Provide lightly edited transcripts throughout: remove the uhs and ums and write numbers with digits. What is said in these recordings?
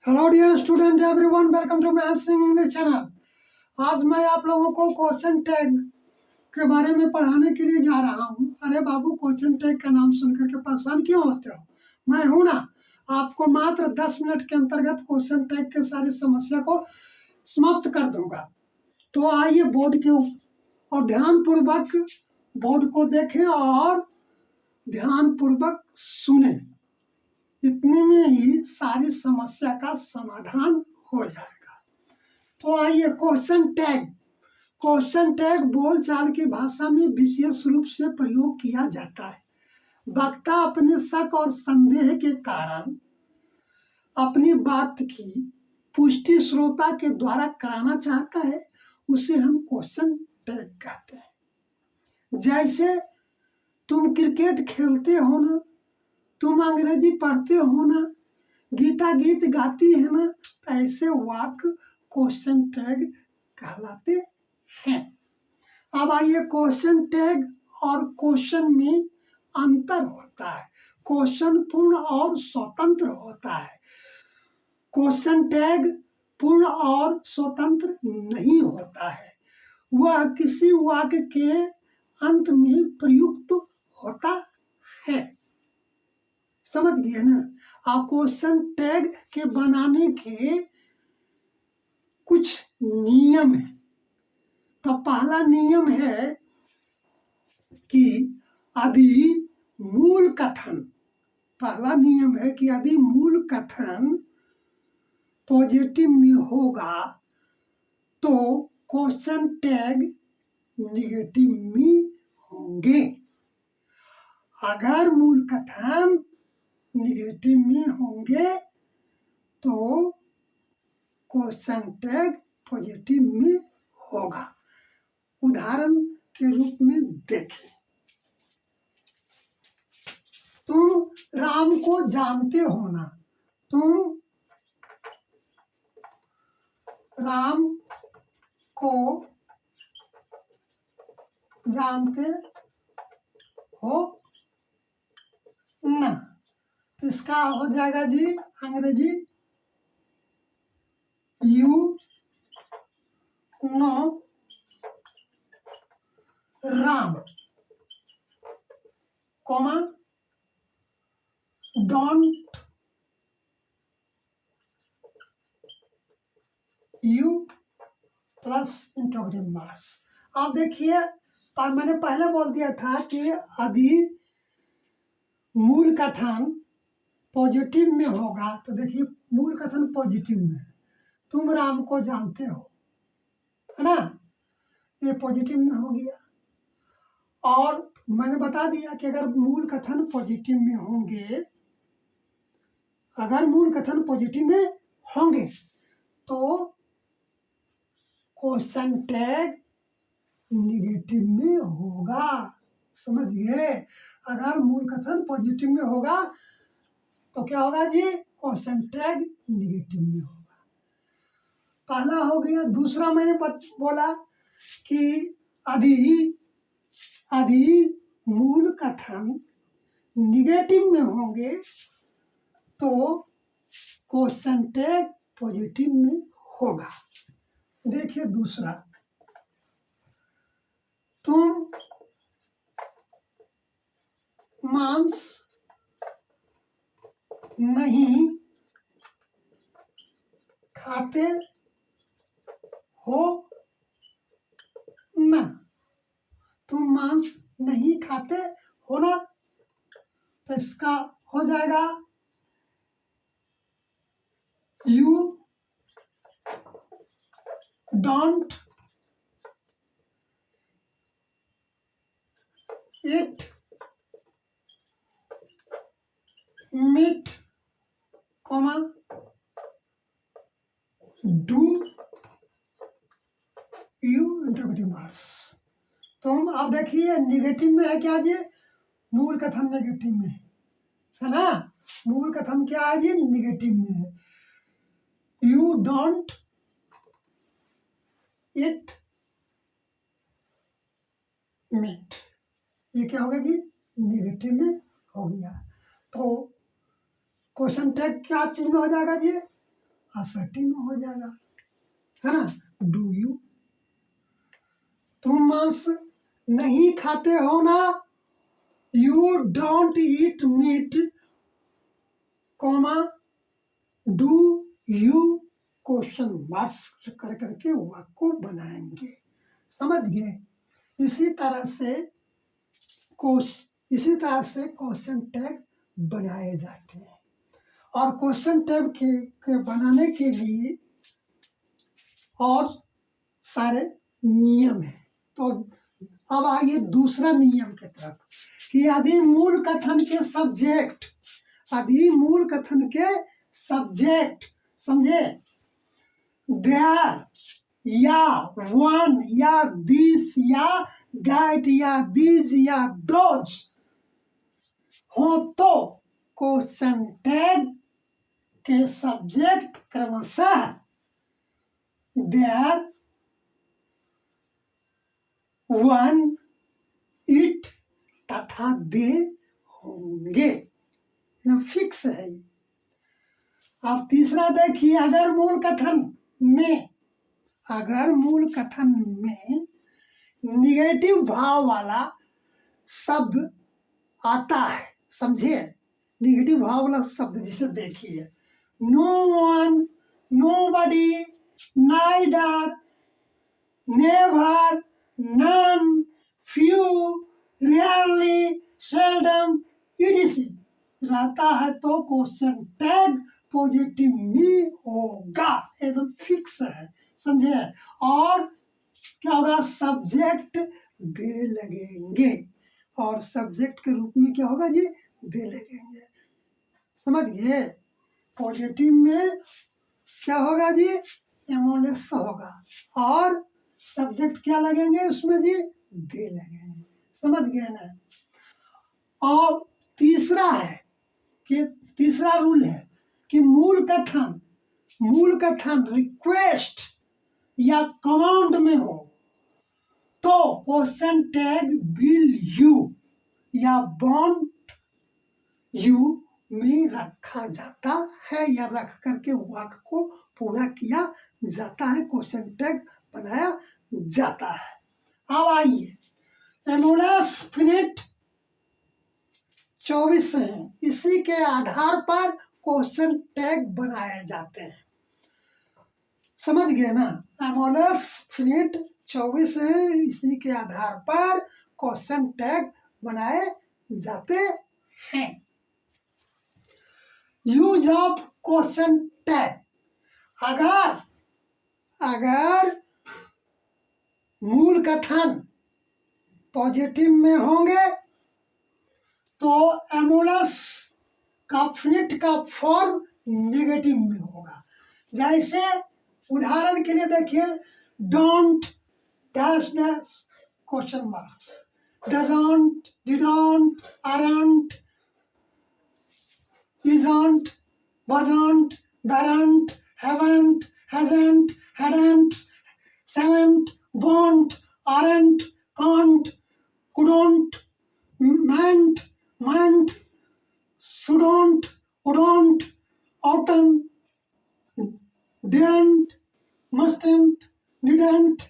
Hello dear student everyone, welcome to maths in English channel. आज मैं आप लोगों को क्वेश्चन टैग के बारे में पढ़ाने के लिए जा रहा हूँ। अरे बाबू, क्वेश्चन टैग का नाम सुनकर के परेशान क्यों होते हो? मैं हूँ ना। आपको मात्र 10 मिनट के अंतर्गत क्वेश्चन टैग के सारी समस्या को समाप्त कर दूंगा। तो आइए बोर्ड के और ध्यानपूर्वक बोर्ड को देखें और ध्यानपूर्वक सुने। इतने में ही सारी समस्या का समाधान हो जाएगा। तो आइए, क्वेश्चन टैग बोलचाल की भाषा में विशेष रूप से प्रयोग किया जाता है। वक्ता अपने शक और संदेह के कारण अपनी बात की पुष्टि श्रोता के द्वारा कराना चाहता है, उसे हम क्वेश्चन टैग कहते हैं। जैसे तुम क्रिकेट खेलते हो ना, तुम अंग्रेजी पढ़ते हो ना, गीता गीत गाती है ना, तो ऐसे वाक्य क्वेश्चन टैग कहलाते हैं। अब आइए, क्वेश्चन टैग और क्वेश्चन में अंतर होता है। क्वेश्चन पूर्ण और स्वतंत्र होता है। क्वेश्चन टैग पूर्ण और स्वतंत्र नहीं होता है। वह किसी वाक्य के अंत में प्रयुक्त होता है। समझ गए ना? आप क्वेश्चन टैग के बनाने के कुछ नियम है। तो पहला नियम है कि यदि मूल कथन पॉजिटिव में होगा तो क्वेश्चन टैग निगेटिव में होंगे। अगर मूल कथन निगेटिव में होंगे तो क्वेश्चन टैग पॉजिटिव में होगा। उदाहरण के रूप में देखें, तुम राम को जानते हो ना। तुम राम को जानते हो ना। इसका हो जाएगा जी अंग्रेजी, you know Ram, comma don't you plus interrogative marks. आप देखिए, मैंने पहले बोल दिया था कि यदि मूल कथन पॉजिटिव में होगा तो देखिए, मूल कथन पॉजिटिव में, तुम राम को जानते हो, है ना, ये पॉजिटिव में हो गया। और मैंने बता दिया कि अगर मूल कथन पॉजिटिव में होंगे, तो क्वेश्चन टैग निगेटिव में होगा। समझ गए? अगर मूल कथन पॉजिटिव में होगा तो क्या होगा जी? क्वेश्चन टैग निगेटिव में होगा। पहला हो गया। दूसरा मैंने बोला कि यदि मूल कथन निगेटिव में होंगे तो क्वेश्चन टैग पॉजिटिव में होगा। देखिए दूसरा, तुम मांस नहीं खाते हो ना। तुम मांस नहीं खाते हो ना, तो इसका हो जाएगा you don't eat meat, comma do you interrogative marks. तुम आप देखिए, निगेटिव में है क्या जी? मूल कथन नेगेटिव में है ना। मूल कथन क्या है जी? निगेटिव में है। यू डोंट ईट मीट, ये क्या होगा जी? निगेटिव में हो गया। तो क्वेश्चन टैग क्या चीज में हो जाएगा जी? असर्टेन हो जाएगा, है ना। डू यू, तुम मांस नहीं खाते हो ना, you don't eat meat, comma do you question marks कर करके वाक्य को बनाएंगे, समझ गए। इसी तरह से क्वेश्चन टैग बनाए जाते हैं। और क्वेश्चन टैग के बनाने के लिए और सारे नियम है। तो अब आइए दूसरा नियम की तरफ कि यदि मूल कथन के सब्जेक्ट, यदि मूल कथन के सब्जेक्ट समझे देयर या वन या दिस या दैट या दीज या दोज हो तो क्वेश्चन टैग के सब्जेक्ट क्रमशः देयर, वन, इट तथा दे होंगे, फिक्स है। अब तीसरा देखिए, अगर मूल कथन में निगेटिव भाव वाला शब्द आता है, समझिए, निगेटिव भाव वाला शब्द जिसे देखिए, no one, nobody, neither, never, none, few, rarely, seldom, etc रहता है तो क्वेश्चन टैग पॉजिटिव में होगा, एकदम फिक्स है, समझे। और क्या होगा, सब्जेक्ट दे लगेंगे, और सब्जेक्ट के रूप में क्या होगा जी, दे लगेंगे, समझ गए। पॉजिटिव में क्या होगा जी, एमोलेस होगा, और सब्जेक्ट क्या लगेंगे उसमें जी, दे लगेंगे, समझ गए ना। और तीसरा रूल है कि मूल कथन रिक्वेस्ट या कमांड में हो तो क्वेश्चन टैग विल यू या वांट यू में रखा जाता है, या रख करके वाक्य को पूरा किया जाता है, क्वेश्चन टैग बनाया जाता है। अब आइए, एमोलस फिनिट 24 हैं, इसी के आधार पर क्वेश्चन टैग बनाए जाते हैं, समझ गए ना। एमोलस फिनिट 24 है, इसी के आधार पर क्वेश्चन टैग बनाए जाते हैं। यूज ऑफ क्वेश्चन टैग, अगर मूल कथन पॉजिटिव में होंगे तो एमोलस का फिनिट का फॉर्म नेगेटिव में होगा। जैसे उदाहरण के लिए देखिए, don't dash dash question marks, doesn't, didn't, aren't, isn't, wasn't, weren't, haven't, hasn't, hadn't, shan't, won't, aren't, can't, couldn't, meant, shouldn't, wouldn't, oughtn't, didn't, mustn't, needn't,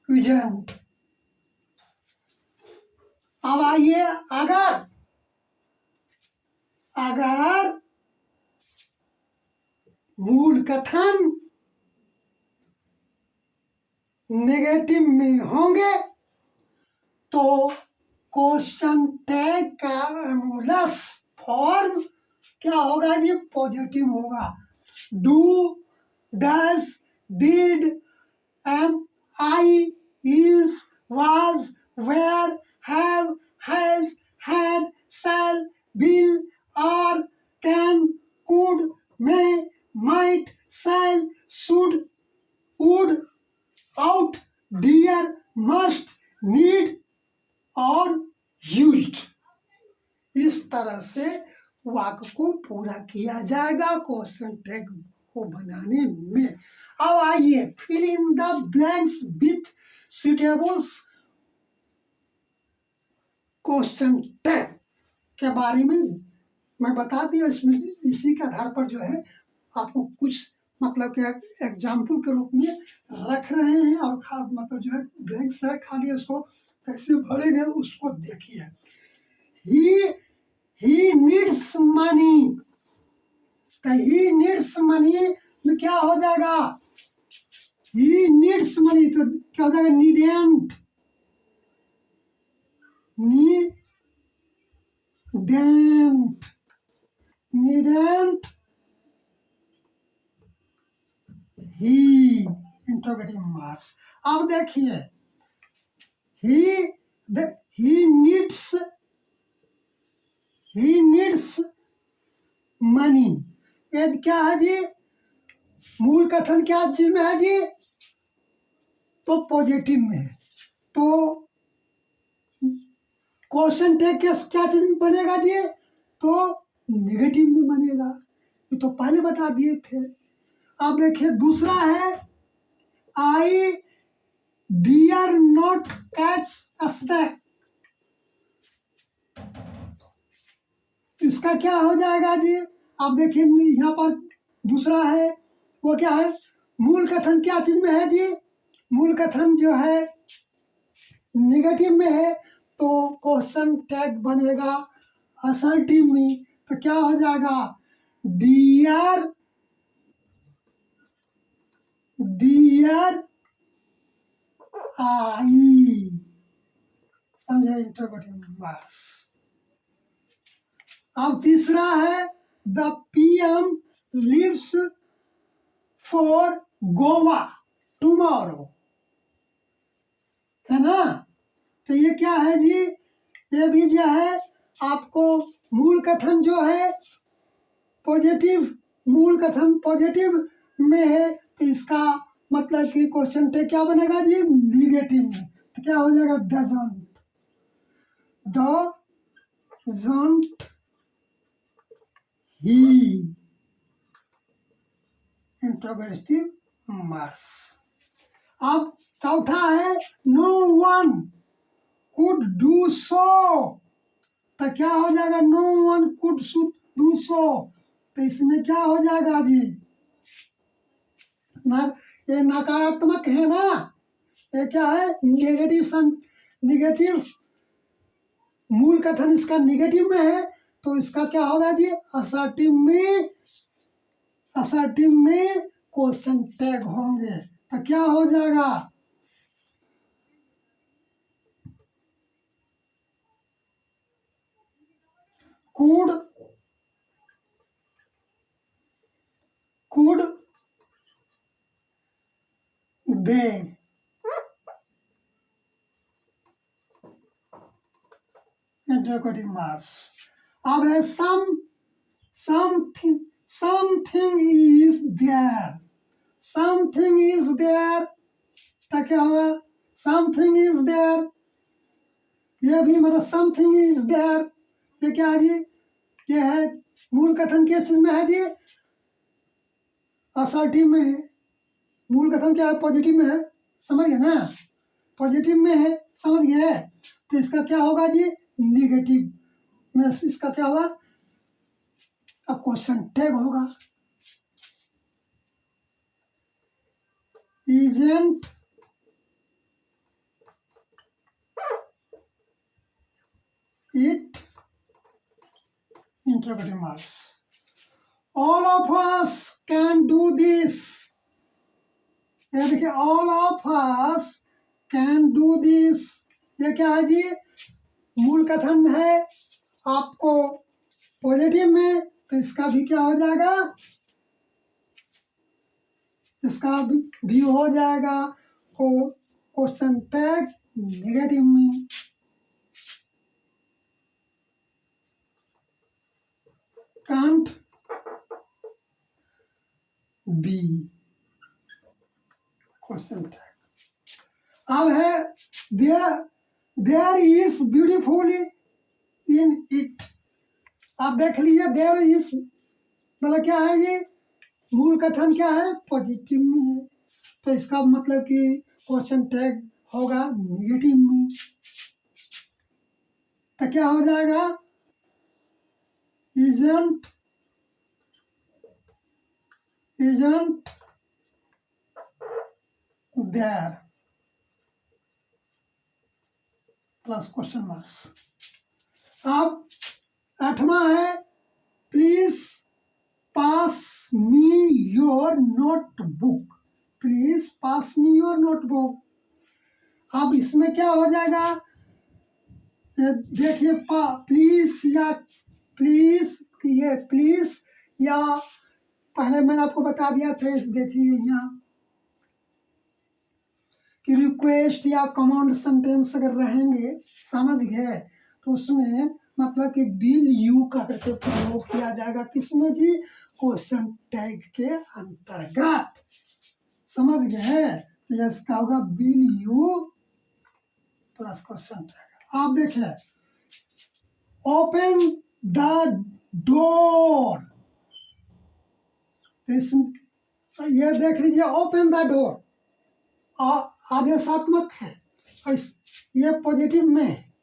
usen't। अब आइए, अगर मूल कथन नेगेटिव में होंगे तो क्वेश्चन टैग का एमोलस फॉर्म क्या होगा जी, पॉजिटिव होगा। Do, does, did, am, I, is, was, were, have, has, had, shall, will, are, can, could, may, might, shall, should, would, ought, dare, must, need और यूज्ड। इस तरह से वाक्य को पूरा किया जाएगा क्वेश्चन टैग को बनाने में। अब आइए, fill in the blanks with suitable question tag के बारे में मैं बता दिया। इसमें इसी के आधार पर जो है आपको कुछ मतलब कि एग्जाम्पल के रूप में रख रहे हैं, और मतलब जो है ब्लैंक्स है खाली, उसको कैसे भरेंगे उसको देखिए। ही नीड्स मनी, तो ही नीड्स मनी में क्या हो जाएगा? ही नीड्स मनी तो क्या हो जाएगा? नीडेंट, नीडेंट, नीडेंट ही, इंट्रोगेटिव मार्क्स। अब देखिए, he needs, he needs money, ये क्या है जी? मूल कथन क्या चीज में है जी? तो पॉजिटिव में है। तो क्वेश्चन टैग क्या चीज में बनेगा जी? तो नेगेटिव में बनेगा। ये तो पहले बता दिए थे। अब देखिए दूसरा है, आई डियर नॉट कैच स्नैक, इसका क्या हो जाएगा जी? आप देखिए यहाँ पर दूसरा है, वो क्या है? मूल कथन क्या चीज में है जी? मूल कथन जो है निगेटिव में है, तो क्वेश्चन टैग बनेगा असर्टिव में। तो क्या हो जाएगा? डियर, डियर आई, समझे? Interrogative marks. अब तीसरा है, the PM lives for Goa tomorrow, है ना? तो ये क्या है जी? ये भी जो है आपको मूल कथन जो है पॉजिटिव, मूल कथन पॉजिटिव में है, तो इसका मतलब कि क्वेश्चन टैग क्या बनेगा जी? निगेटिव में। तो क्या हो जाएगा? Doesn't, doesn't he, interrogative marks. अब चौथा है, no one could do so, तो क्या हो जाएगा? No one could do so, तो इसमें क्या हो जाएगा जी? ना, ये नकारात्मक है ना, ये क्या है? निगेटिव, मूल कथन इसका निगेटिव में है, तो इसका क्या होगा जी? असर्टिव में, असर्टिव में क्वेश्चन टैग होंगे। तो क्या हो जाएगा? Could, could they, interrogative marks. अब है something, something is there, something is there, तो क्या होगा? समथिंग इज देयर, ये भी मतलब समथिंग इज देयर, ये क्या है जी? ये है मूल कथन किस चीज में है जी? असर्टिव में है। मूल कथन क्या है? पॉजिटिव में है, समझ गए ना? पॉजिटिव में है, समझ गए? तो इसका क्या होगा जी? निगेटिव में इसका क्या होगा? अब क्वेश्चन टैग होगा, isn't it, interrogative marks. All of us can do this, ये देखिए, all of us can do this, ये क्या है जी? मूल कथन है आपको पॉजिटिव में, तो इसका भी क्या हो जाएगा? इसका भी हो जाएगा को क्वेश्चन टैग नेगेटिव में। Can't be, question tag. अब है there, there is beautiful in it, आप देख लीजिए, देयर इज मतलब क्या है ये? मूल कथन क्या है? पॉजिटिव में है, तो इसका मतलब कि क्वेश्चन टैग होगा निगेटिव में। तो क्या हो जाएगा? Isn't isn't there plus question marks. अब 8वां है please pass me your notebook, please pass me your notebook. अब इसमें क्या हो जाएगा, देखिए प्लीज या प्लीज, ये प्लीज या पहले मैंने आपको बता दिया था, इस देखिए यहाँ कि रिक्वेस्ट या कमांड सेंटेंस अगर रहेंगे, समझ गए, तो उसमें मतलब कि बिल यू का करके प्रयोग किया जाएगा, किसमें जी, क्वेश्चन टैग के अंतर्गत, समझ गए। तो इसका होगा bill you plus question tag. आप देखिए ओपन द डोर, तो ये देख लीजिए ओपन द डोर आदेशात्मक है, ये पॉजिटिव में है,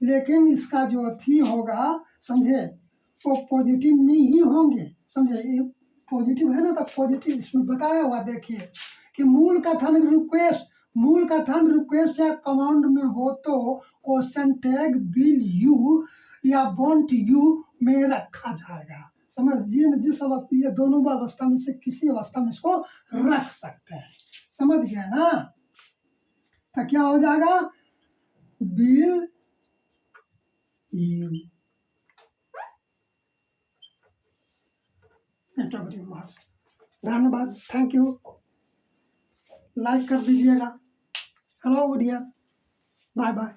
लेकिन इसका जो अथी होगा समझे वो पॉजिटिव में ही होंगे, समझे, ये पॉजिटिव है ना, तो पॉजिटिव इसमें बताया हुआ देखिए कि मूल कथन रिक्वेस्ट, मूल कथन रिक्वेस्ट या कमांड में हो तो क्वेश्चन टैग विल यू या वांट यू में रखा जाएगा, समझिए ना, जिस अवस्था, ये दोनों अवस्था में से किसी अवस्था में इसको रख सकते हैं, समझ गया ना। तो क्या हो जाएगा, विल यू इंटरप्रेटिव मार्क्स। धन्यवाद, थैंक यू, लाइक कर दीजिएगा। Hello dear, bye bye.